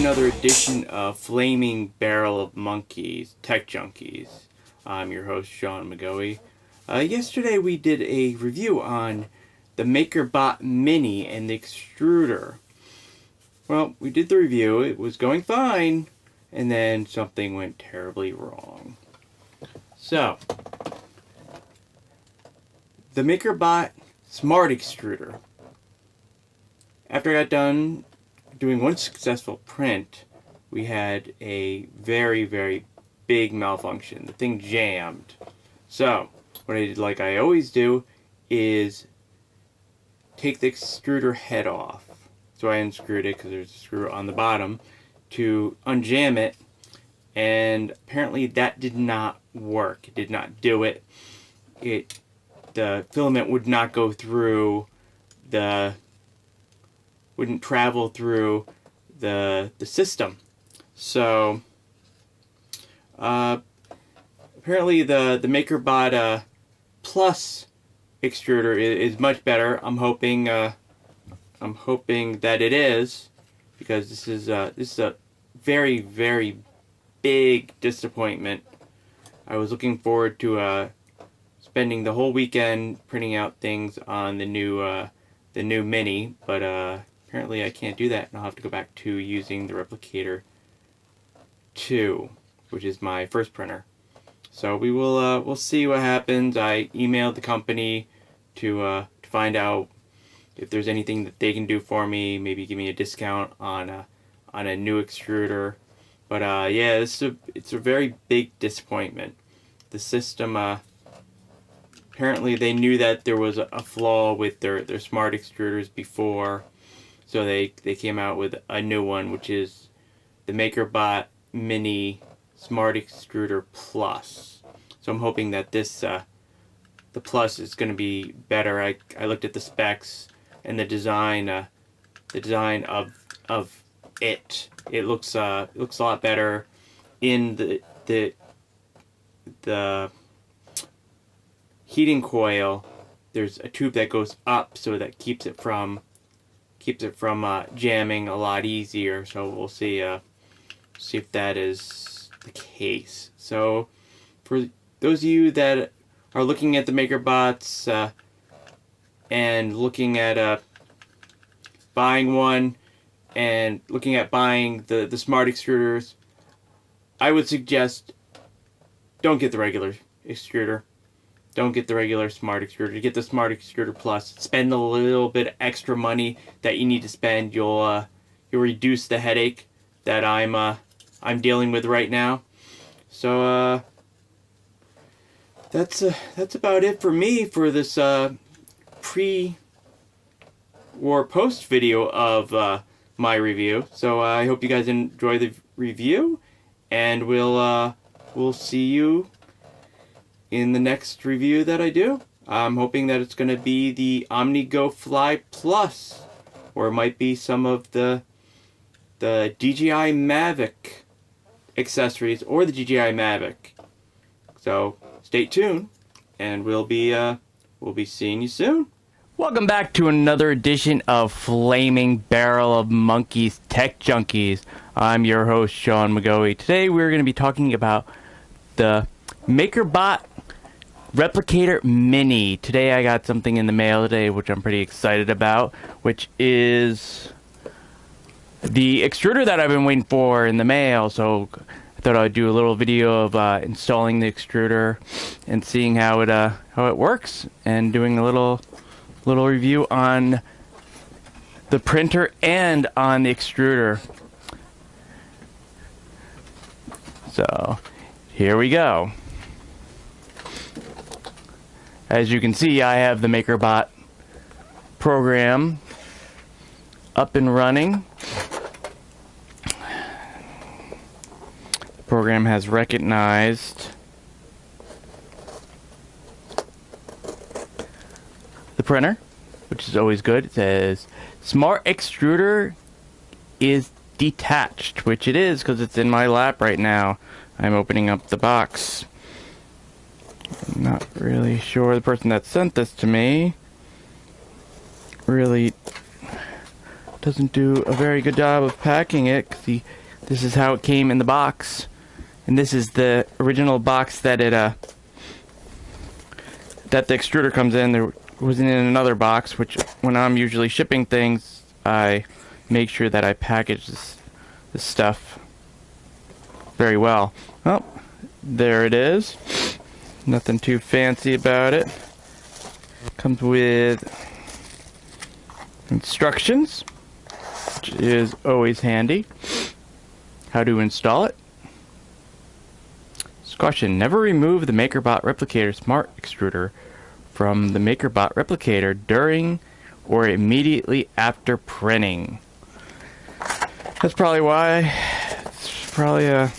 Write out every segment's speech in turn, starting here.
another edition of Flaming Barrel of Monkeys, Tech Junkies. I'm your host, Sean McGoey. Yesterday we did a review on the Makerbot Mini and the extruder. Well, we did the review, it was going fine, and then something went terribly wrong. So, the Makerbot Smart Extruder. After I got done doing one successful print, we had a very, very big malfunction. The thing jammed. So, what I did, like I always do, is take the extruder head off. So I unscrewed it because there's a screw on the bottom to unjam it, and apparently that did not work. It did not do it. The filament would not go through wouldn't travel through the system. So apparently the Makerbot Plus extruder is much better. I'm hoping that it is, because this is a very, very big disappointment. I was looking forward to spending the whole weekend printing out things on the new Mini, but apparently I can't do that, and I'll have to go back to using the Replicator 2, which is my first printer. So we'll see what happens. I emailed the company to find out if there's anything that they can do for me, maybe give me a discount on a new extruder. But yeah, it's a very big disappointment. The system, apparently they knew that there was a flaw with their smart extruders before, so they came out with a new one, which is the Makerbot Mini Smart Extruder Plus. So I'm hoping that this the Plus is going to be better. I looked at the specs and the design of it. It looks a lot better. In the heating coil, there's a tube that goes up, so that keeps it from jamming a lot easier. So we'll see if that is the case. So for those of you that are looking at the Makerbots and looking at buying one and looking at buying the smart extruders, I would suggest don't get the regular extruder. Don't get the regular smart extruder. Get the smart extruder plus. Spend a little bit extra money that you need to spend. You'll reduce the headache that I'm dealing with right now. So that's about it for me for this pre-war post video of my review. So I hope you guys enjoy the review, and we'll see you in the next review that I do. I'm hoping that it's going to be the OmniGo Fly Plus, or it might be some of the DJI Mavic accessories, or the DJI Mavic. So stay tuned, and we'll be seeing you soon. Welcome back to another edition of Flaming Barrel of Monkeys, Tech Junkies. I'm your host, Sean McGoey. Today we're going to be talking about the Makerbot Replicator Mini. Today I got something in the mail today which I'm pretty excited about, which is the extruder that I've been waiting for in the mail. So I thought I'd do a little video of installing the extruder and seeing how it works, and doing a little review on the printer and on the extruder. So here we go. As you can see, I have the Makerbot program up and running. The program has recognized the printer, which is always good. It says Smart Extruder is detached, which it is because it's in my lap right now. I'm opening up the box. I'm not really sure the person that sent this to me really doesn't do a very good job of packing it. This is how it came in the box, and this is the original box that that the extruder comes in. There wasn't in another box, which when I'm usually shipping things, I make sure that I package this stuff very well. Oh, there it is. Nothing too fancy about it. Comes with instructions, which is always handy. How to install it. Caution, never remove the Makerbot Replicator Smart Extruder from the Makerbot Replicator during or immediately after printing. That's probably why it's probably a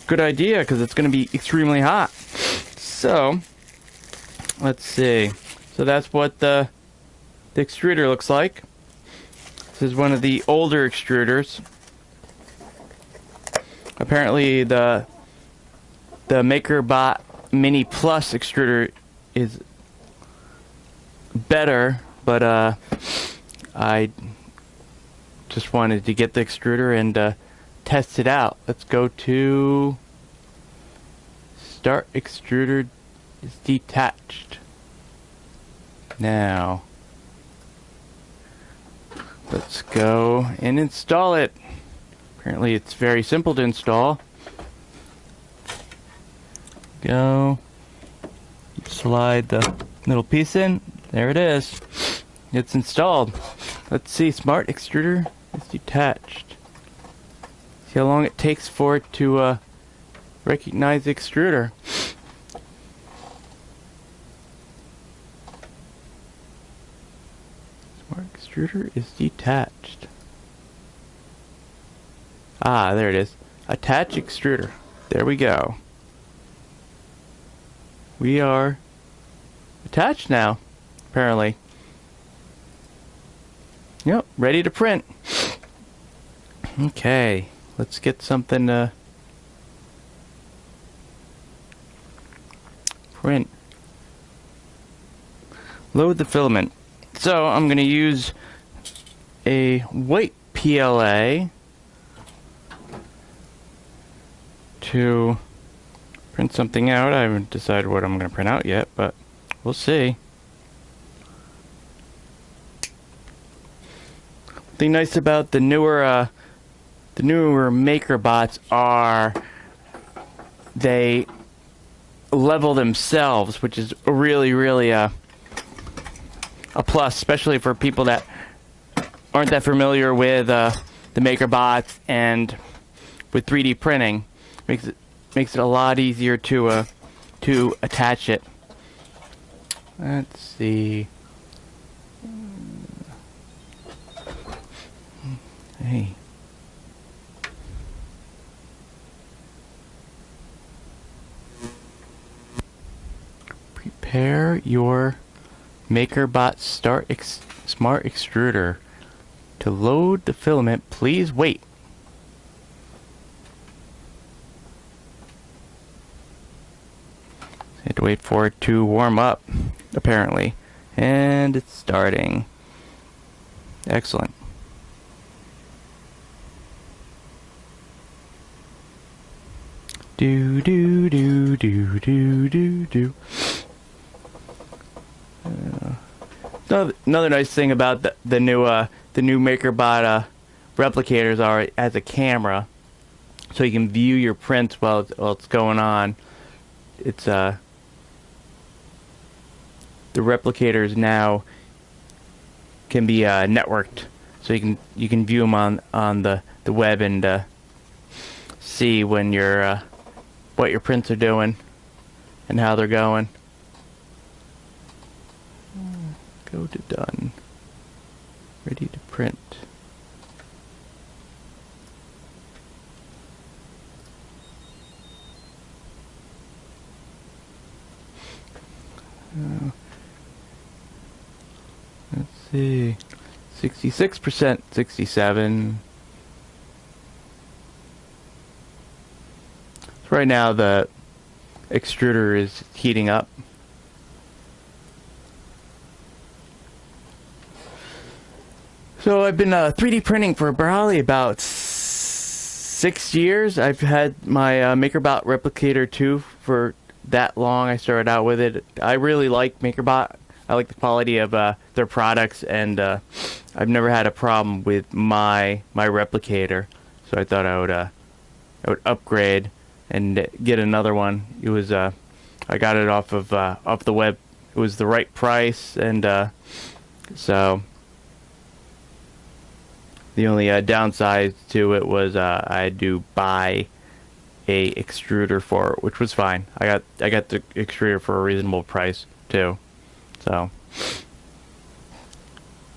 good idea, because it's going to be extremely hot. So, let's see. So that's what the extruder looks like. This is one of the older extruders. Apparently the Makerbot Mini Plus extruder is better, but I just wanted to get the extruder and test it out. Let's go to Start Extruder is detached. Now let's go and install it. Apparently it's very simple to install. Go, slide the little piece in. There it is. It's installed. Let's see. Smart Extruder is detached. See how long it takes for it to recognize the extruder. Smart Extruder is detached. Ah, there it is. Attach extruder. There we go. We are attached now, apparently. Yep, ready to print. Okay, let's get something to print. Load the filament. So I'm going to use a white PLA to print something out. I haven't decided what I'm going to print out yet, but we'll see. The thing nice about the newer Makerbots are they level themselves, which is really a plus, especially for people that aren't that familiar with the Makerbots and with 3D printing. Makes it a lot easier to attach it. Let's see. Hey. Prepare your Makerbot Smart Extruder. To load the filament, please wait. I have to wait for it to warm up, apparently. And it's starting. Excellent. Do do do do do do do. Another nice thing about the new Makerbot replicators are as a camera, so you can view your prints while it's going on. It's the replicators now can be networked, so you can view them on the web and see when what your prints are doing and how they're going. Go to done. Ready to print. Let's see. 66%, 67. So right now the extruder is heating up. So I've been 3D printing for probably about 6 years. I've had my Makerbot Replicator 2 for that long. I started out with it. I really like Makerbot. I like the quality of their products, and I've never had a problem with my replicator. So I thought I would upgrade and get another one. It was I got it off the web. It was the right price, and so the only downside to it was I had to buy a extruder for it, which was fine. I got the extruder for a reasonable price too. So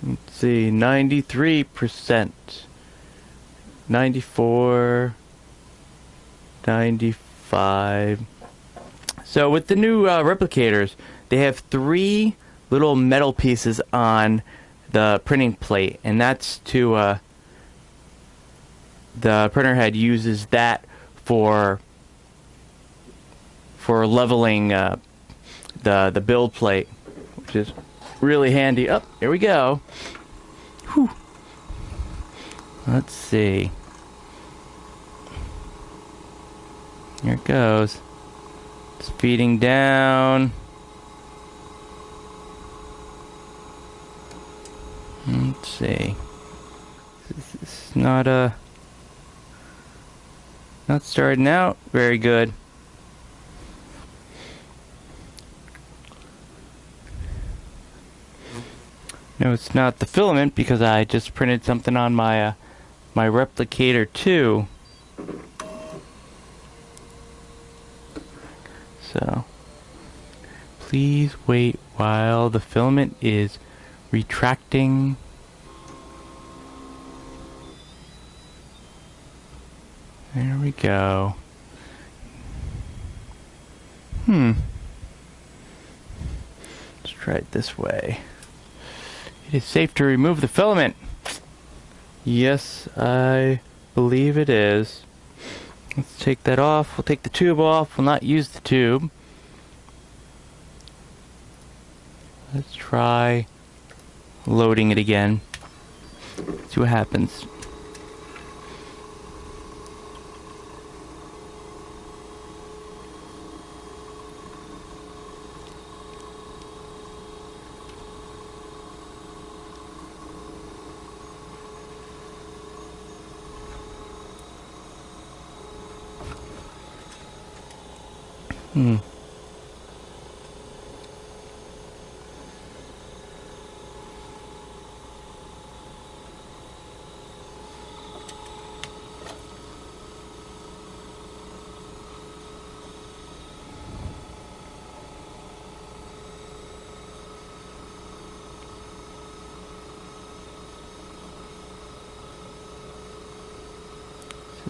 let's see, 93%, 94, 95. So with the new replicators, they have 3 little metal pieces on the printing plate, and that's to the printer head uses that for leveling the build plate, which is really handy. Oh, here we go. Whew. Let's see. Here it goes. It's feeding down. Let's see. This is not starting out very good. No, it's not the filament, because I just printed something on my my replicator too. So please wait while the filament is retracting. There we go. Let's try it this way. It is safe to remove the filament. Yes, I believe it is. Let's take that off. We'll take the tube off. We'll not use the tube. Let's try loading it again. See what happens.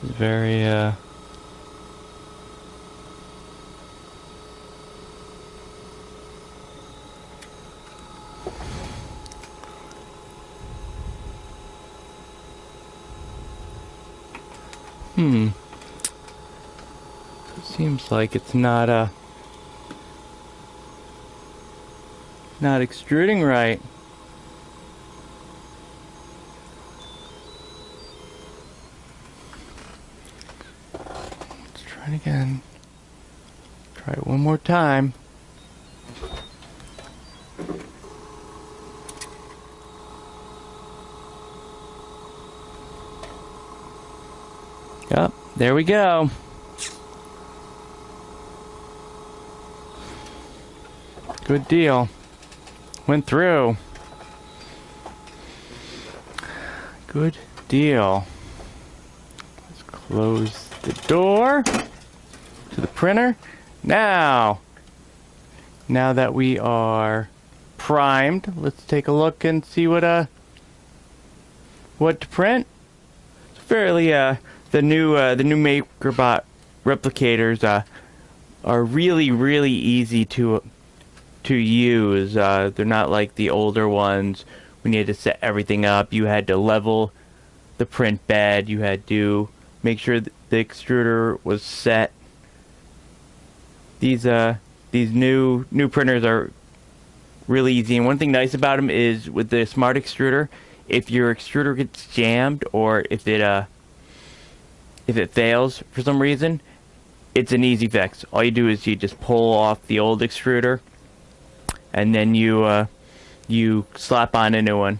This is very It seems like it's not extruding right. Let's try it again. Try it one more time. Yep, there we go. Good deal. Went through. Good deal. Let's close the door to the printer. Now that we are primed, let's take a look and see what to print. It's fairly the new Makerbot replicators are really easy to use. They're not like the older ones when you had to set everything up. You had to level the print bed. You had to make sure that the extruder was set. These new printers are really easy, and one thing nice about them is with the smart extruder if your extruder gets jammed or if it fails for some reason, it's an easy fix. All you do is you just pull off the old extruder, and then you slap on a new one.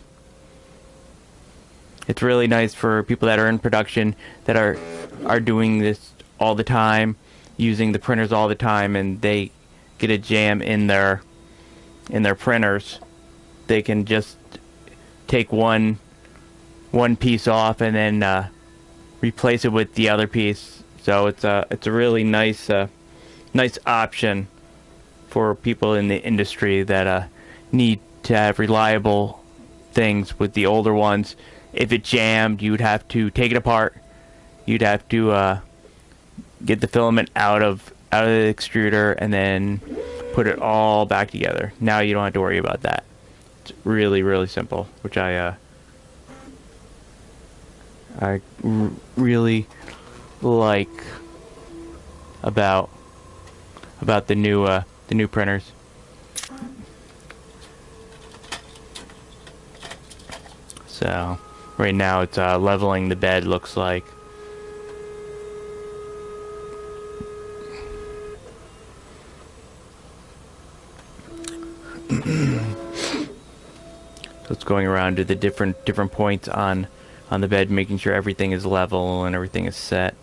It's really nice for people that are in production that are doing this all the time, using the printers all the time, and they get a jam in their printers. They can just take one piece off and then replace it with the other piece. So it's a really nice option for people in the industry that need to have reliable things with the older ones. If it jammed, you'd have to take it apart. You'd have to get the filament out of the extruder and then put it all back together. Now you don't have to worry about that. It's really, really simple, which I really like about the new printers. So right now it's leveling the bed, looks like. So it's going around to the different points on the bed, making sure everything is level and everything is set.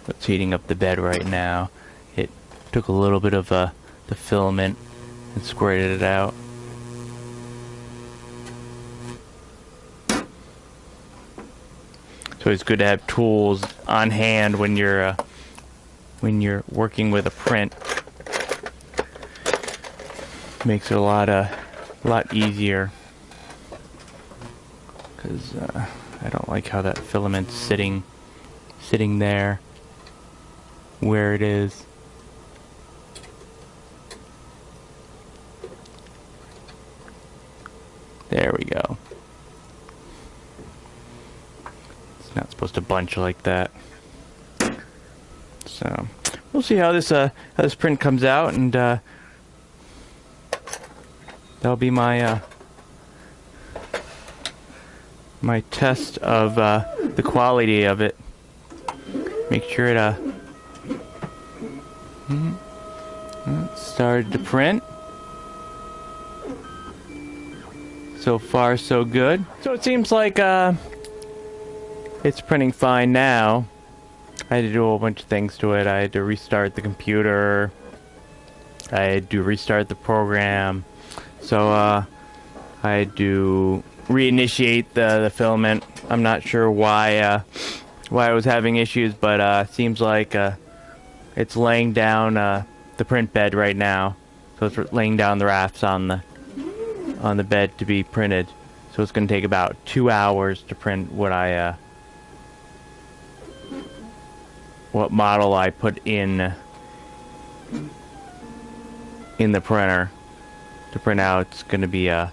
It's heating up the bed right now. It took a little bit of the filament and squirted it out. So it's good to have tools on hand when you're working with a print. Makes it a lot easier. Because I don't like how that filament's sitting there where it is. There we go. It's not supposed to bunch like that. So we'll see how this print comes out, and that'll be my my test of the quality of it. Make sure it started to print. So far, so good. So it seems like it's printing fine now. I had to do a whole bunch of things to it. I had to restart the computer. I had to restart the program. So I had to reinitiate the filament. I'm not sure why I was having issues, but seems like it's laying down the print bed right now. So it's laying down the rafts on the bed to be printed. So it's going to take about 2 hours to print what model I put in the printer to print out. It's going to be a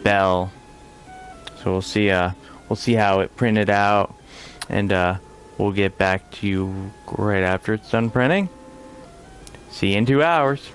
bell. So we'll see how it printed out, and we'll get back to you right after it's done printing. See you in 2 hours.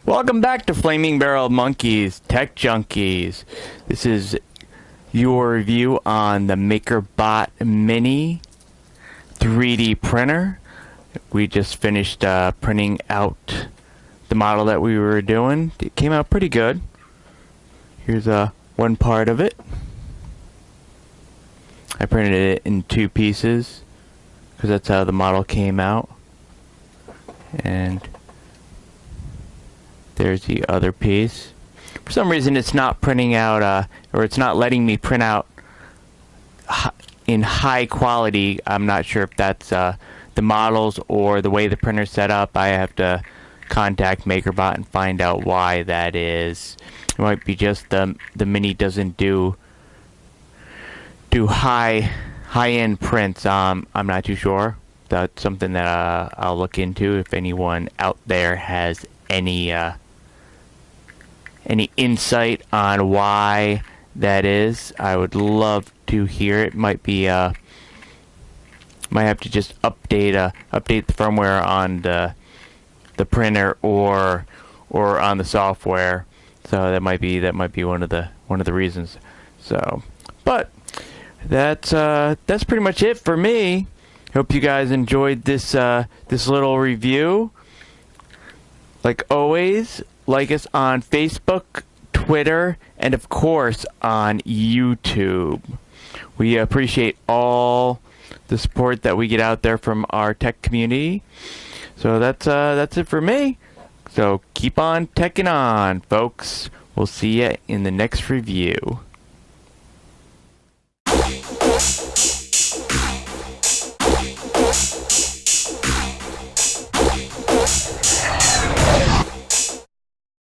Welcome back to Flaming Barrel Monkeys, Tech Junkies. This is your review on the Makerbot Mini 3D printer. we just finished printing out the model that we were doing. It came out pretty good. Here's one part of it. I printed it in 2 pieces because that's how the model came out. And there's the other piece. For some reason it's not printing out, or it's not letting me print out in high quality. I'm not sure if that's the models or the way the printer's set up. I have to contact Makerbot and find out why that is. It might be just the Mini doesn't do high-end prints. I'm not too sure. That's something that I'll look into. If anyone out there has any insight on why that is, I would love to hear it. Might be might have to just update the firmware on the printer or on the software. So that might be one of the reasons. So, but that's pretty much it for me. Hope you guys enjoyed this little review. Like always, like us on Facebook, Twitter, and of course on YouTube. We appreciate all the support that we get out there from our tech community. So that's it for me. So keep on teching on, folks. We'll see you in the next review.